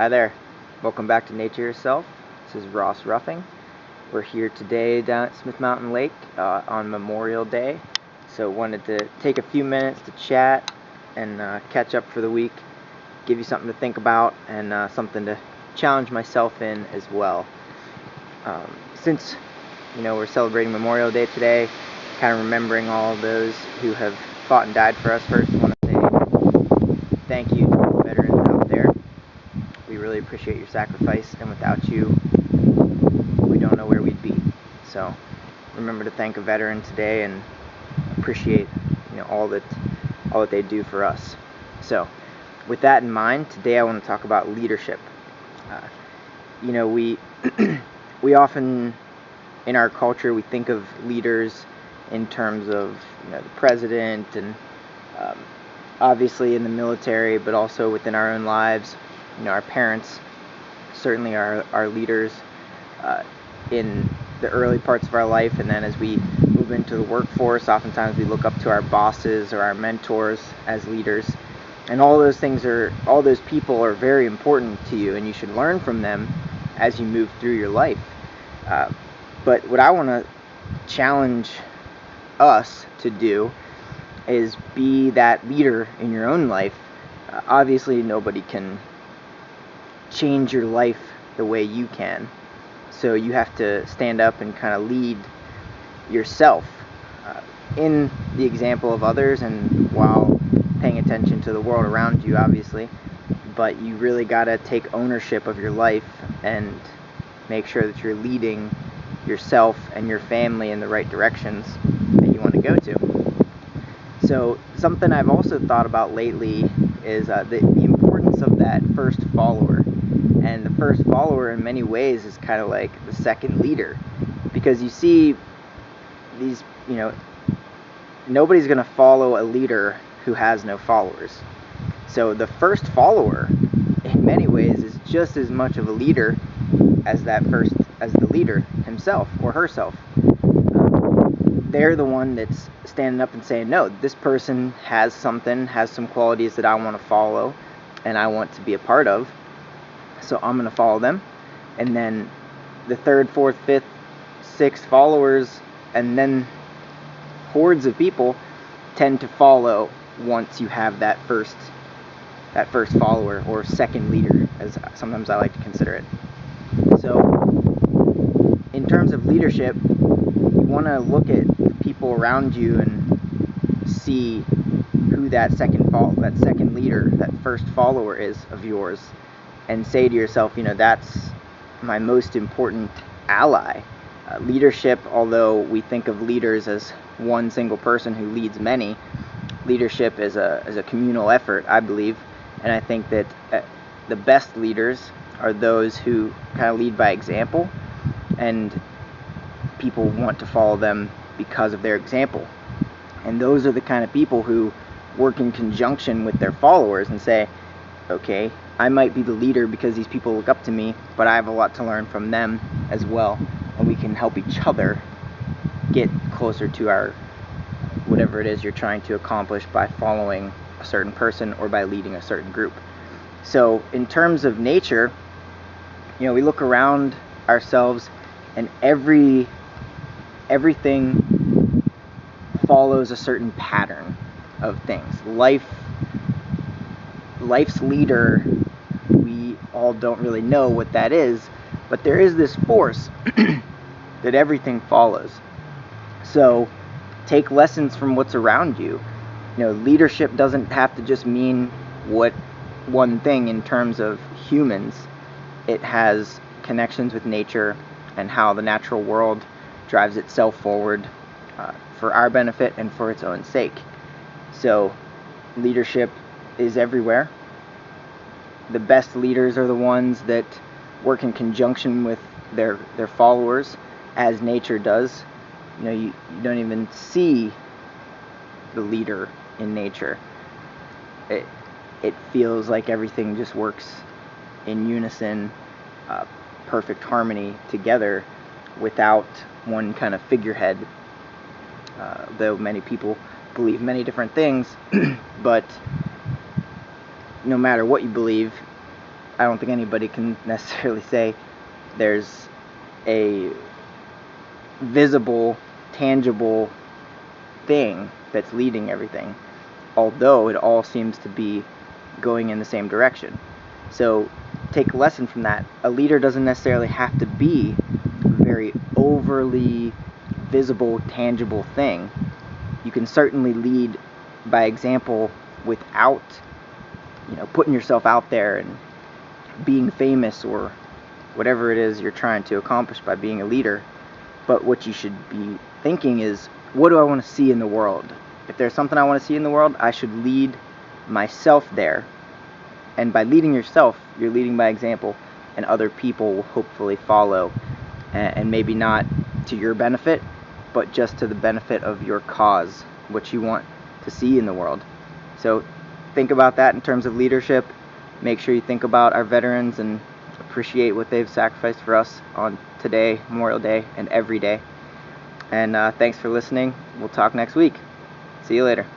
Hi there. Welcome back to Nature Yourself. This is Ross Ruffing. We're here today down at Smith Mountain Lake on Memorial Day. So wanted to take a few minutes to chat and catch up for the week, give you something to think about and something to challenge myself in as well. Since we're celebrating Memorial Day today, kind of remembering all of those who have fought and died for us, first I want to say thank you to all the veterans out there. We really appreciate your sacrifice, and without you, we don't know where we'd be. So remember to thank a veteran today and appreciate all that they do for us. So with that in mind, today I want to talk about leadership. We we often in our culture we think of leaders in terms of the president and obviously in the military, but also within our own lives. Our parents certainly are our leaders in the early parts of our life, and then as we move into the workforce, oftentimes we look up to our bosses or our mentors as leaders. And all those people are very important to you, and you should learn from them as you move through your life. But what I want to challenge us to do is be that leader in your own life. Obviously, nobody can change your life the way you can. So you have to stand up and kind of lead yourself in the example of others and while paying attention to the world around you, obviously. But you really got to take ownership of your life and make sure that you're leading yourself and your family in the right directions that you want to go to. So something I've also thought about lately is the importance of that first follower. And the first follower in many ways is kind of like the second leader, because you see these, nobody's going to follow a leader who has no followers. So the first follower in many ways is just as much of a leader as the leader himself or herself. They're the one that's standing up and saying, no, this person has some qualities that I want to follow and I want to be a part of. So I'm going to follow them. And then the third, fourth, fifth, sixth followers, and then hordes of people tend to follow once you have that first follower, or second leader, as sometimes I like to consider it. So in terms of leadership, you want to look at the people around you and see who that second leader, that first follower is of yours, and say to yourself, that's my most important ally. Leadership, although we think of leaders as one single person who leads many, leadership is a communal effort, I believe. And I think that the best leaders are those who kind of lead by example, and people want to follow them because of their example. And those are the kind of people who work in conjunction with their followers and say, okay, I might be the leader because these people look up to me, but I have a lot to learn from them as well, and we can help each other get closer to our whatever it is you're trying to accomplish by following a certain person or by leading a certain group. So in terms of nature, we look around ourselves and everything follows a certain pattern of things. Life's leader, we all don't really know what that is, but there is this force that everything follows. So take lessons from what's around you. Leadership doesn't have to just mean one thing in terms of humans. It has connections with nature and how the natural world drives itself forward for our benefit and for its own sake. So leadership is everywhere. The best leaders are the ones that work in conjunction with their followers, as nature does. You don't even see the leader in nature. It feels like everything just works in unison, perfect harmony together, without one kind of figurehead. Though many people believe many different things, but no matter what you believe, I don't think anybody can necessarily say there's a visible, tangible thing that's leading everything, although it all seems to be going in the same direction. So take a lesson from that. A leader doesn't necessarily have to be a very overly visible, tangible thing. You can certainly lead by example without, putting yourself out there and being famous or whatever it is you're trying to accomplish by being a leader. But what you should be thinking is, what do I want to see in the world? If there's something I want to see in the world, I should lead myself there. And by leading yourself, you're leading by example, and other people will hopefully follow, and maybe not to your benefit, but just to the benefit of your cause, what you want to see in the world. So think about that in terms of leadership. Make sure you think about our veterans and appreciate what they've sacrificed for us on today, Memorial Day, and every day. And thanks for listening. We'll talk next week. See you later.